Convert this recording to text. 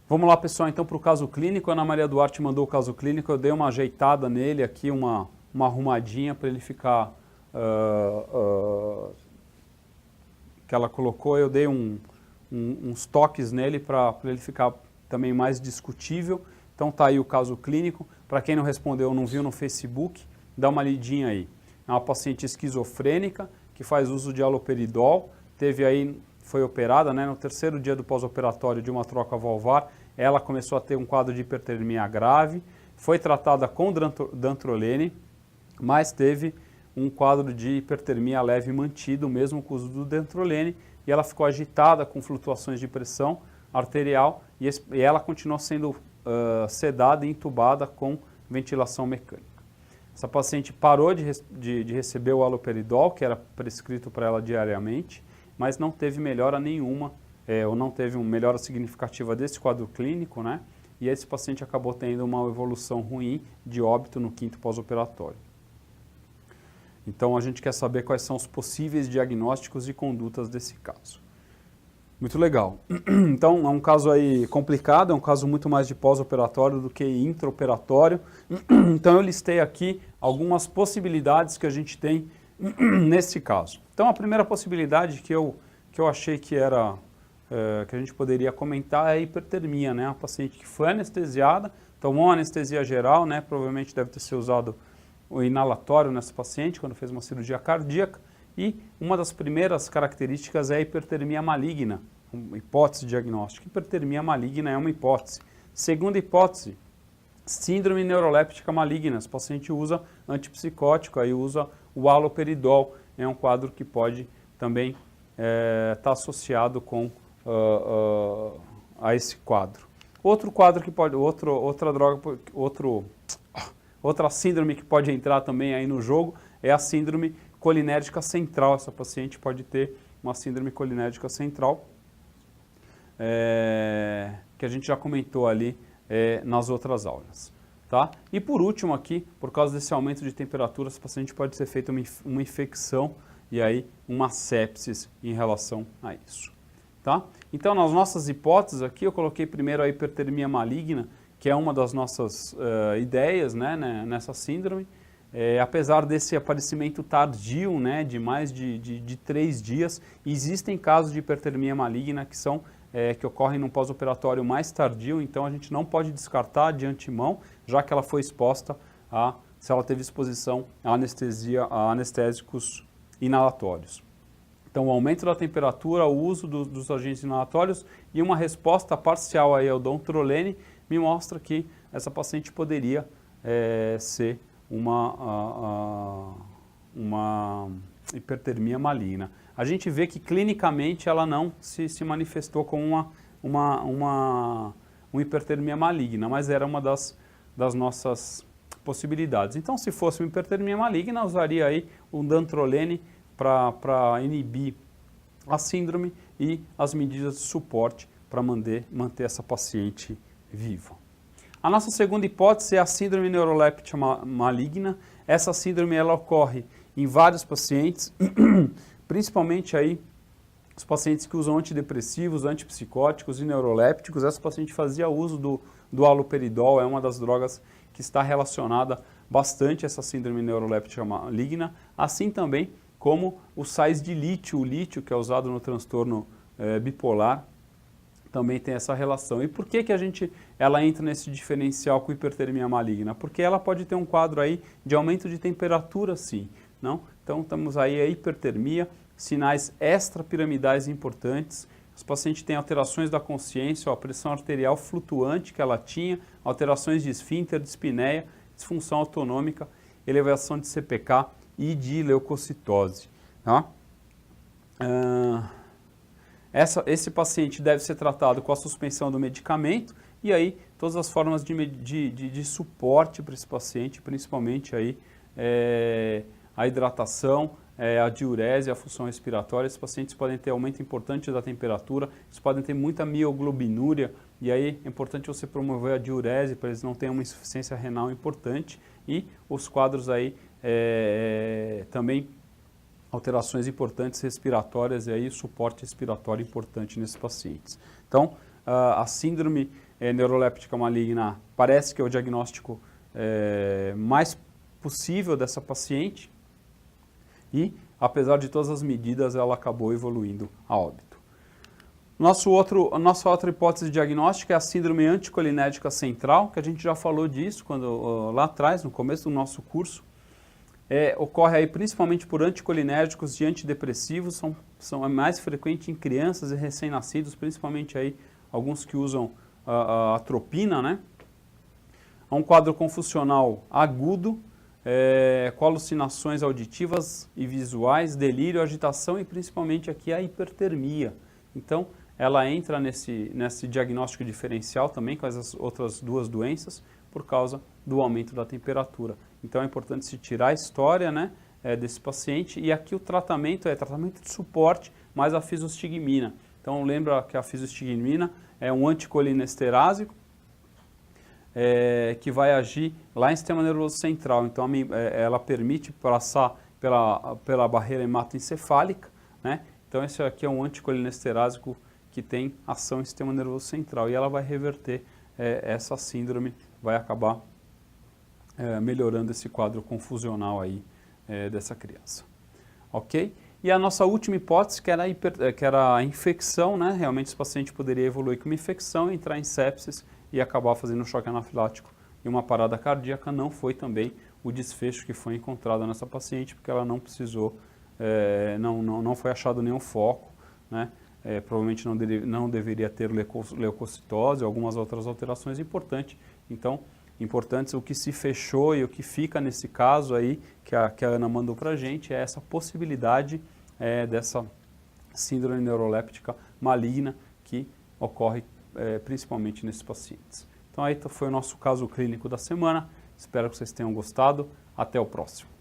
Vamos lá, pessoal, então para o caso clínico. A Ana Maria Duarte mandou o caso clínico, eu dei uma ajeitada nele aqui, uma arrumadinha para ele ficar, que ela colocou, eu dei uns toques nele para ele ficar também mais discutível. Então tá aí o caso clínico. Para quem não respondeu, não viu no Facebook, dá uma lidinha aí. É uma paciente esquizofrênica que faz uso de haloperidol, foi operada, né, no terceiro dia do pós-operatório de uma troca valvar, ela começou a ter um quadro de hipertermia grave, foi tratada com dantrolene, mas teve um quadro de hipertermia leve mantido, mesmo com o uso do dantrolene, e ela ficou agitada com flutuações de pressão arterial, e ela continuou sendo sedada e entubada com ventilação mecânica. Essa paciente parou de receber o haloperidol, que era prescrito para ela diariamente, mas não teve melhora nenhuma, ou não teve uma melhora significativa desse quadro clínico, né? E esse paciente acabou tendo uma evolução ruim de óbito no quinto pós-operatório. Então a gente quer saber quais são os possíveis diagnósticos e condutas desse caso. Muito legal. Então é um caso aí complicado, é um caso muito mais de pós-operatório do que intraoperatório. Então eu listei aqui algumas possibilidades que a gente tem nesse caso. Então a primeira possibilidade que eu achei que era que a gente poderia comentar é a hipertermia, né? A paciente que foi anestesiada, tomou uma anestesia geral, né? Provavelmente deve ter sido usado o inalatório nessa paciente quando fez uma cirurgia cardíaca, e uma das primeiras características é a hipertermia maligna, uma hipótese diagnóstica. Hipertermia maligna é uma hipótese. Segunda hipótese, síndrome neuroléptica maligna. Esse paciente usa antipsicótico, aí usa o haloperidol. É um quadro que pode também estar associado com a esse quadro. Outro quadro que pode, outra síndrome que pode entrar também aí no jogo é a síndrome colinérgica central. Essa paciente pode ter uma síndrome colinérgica central, que a gente já comentou ali nas outras aulas. Tá? E por último aqui, por causa desse aumento de temperatura, esse paciente pode ser feita uma infecção e aí uma sepsis em relação a isso. Tá? Então nas nossas hipóteses aqui eu coloquei primeiro a hipertermia maligna, que é uma das nossas ideias, né, nessa síndrome. Apesar desse aparecimento tardio, né, de mais de 3 dias, existem casos de hipertermia maligna que ocorrem num pós-operatório mais tardio, então a gente não pode descartar de antemão, já que ela foi exposta se ela teve exposição a anestésicos inalatórios. Então o aumento da temperatura, o uso dos agentes inalatórios e uma resposta parcial aí ao dantrolene me mostra que essa paciente poderia ser uma hipertermia maligna. A gente vê que clinicamente ela não se manifestou como uma hipertermia maligna, mas era uma das nossas possibilidades. Então, se fosse uma hipertermia maligna, usaria aí o dantrolene para inibir a síndrome e as medidas de suporte para manter essa paciente viva. A nossa segunda hipótese é a síndrome neuroléptica maligna. Essa síndrome ela ocorre em vários pacientes, principalmente aí os pacientes que usam antidepressivos, antipsicóticos e neurolépticos. Essa paciente fazia uso do haloperidol, é uma das drogas que está relacionada bastante a essa síndrome neuroléptica maligna, assim também como os sais de lítio, o lítio que é usado no transtorno bipolar, também tem essa relação. E por que ela entra nesse diferencial com hipertermia maligna? Porque ela pode ter um quadro aí de aumento de temperatura, sim, não? Então temos aí a hipertermia, sinais extrapiramidais importantes. Os pacientes têm alterações da consciência, a pressão arterial flutuante que ela tinha, alterações de esfíncter, de espineia, disfunção autonômica, elevação de CPK e de leucocitose. Tá? Esse paciente deve ser tratado com a suspensão do medicamento e aí todas as formas de suporte para esse paciente, principalmente aí, a hidratação, a diurese, a função respiratória. Esses pacientes podem ter aumento importante da temperatura, eles podem ter muita mioglobinuria, e aí é importante você promover a diurese para eles não terem uma insuficiência renal importante, e os quadros aí também alterações importantes respiratórias e aí suporte respiratório importante nesses pacientes. Então, a síndrome neuroléptica maligna parece que é o diagnóstico mais possível dessa paciente e, apesar de todas as medidas, ela acabou evoluindo a óbito. A nossa outra hipótese diagnóstica é a síndrome anticolinérgica central, que a gente já falou disso lá atrás, no começo do nosso curso. Ocorre aí principalmente por anticolinérgicos e antidepressivos, é mais frequente em crianças e recém-nascidos, principalmente aí alguns que usam a atropina, né? É um quadro confusional agudo, com alucinações auditivas e visuais, delírio, agitação e principalmente aqui a hipertermia. Então, ela entra nesse diagnóstico diferencial também com as outras duas doenças por causa do aumento da temperatura. Então, é importante se tirar a história, né, desse paciente, e aqui o tratamento é tratamento de suporte mais a fizostigmina. Então, lembra que a fizostigmina é um anticolinesterásico, que vai agir lá em sistema nervoso central. Então, ela permite passar pela barreira hematoencefálica, né? Então, esse aqui é um anticolinesterásico que tem ação em sistema nervoso central e ela vai reverter essa síndrome, vai acabar melhorando esse quadro confusional aí dessa criança. Ok? E a nossa última hipótese, que era a infecção, né? Realmente esse paciente poderia evoluir com uma infecção, entrar em sepsis e acabar fazendo um choque anafilático e uma parada cardíaca. Não foi também o desfecho que foi encontrado nessa paciente, porque ela não precisou, não foi achado nenhum foco, né? Provavelmente não deveria ter leucocitose, algumas outras alterações importantes. Então, o que se fechou e o que fica nesse caso aí, que a Ana mandou para a gente, é essa possibilidade dessa síndrome neuroléptica maligna que ocorre principalmente nesses pacientes. Então, aí foi o nosso caso clínico da semana. Espero que vocês tenham gostado. Até o próximo.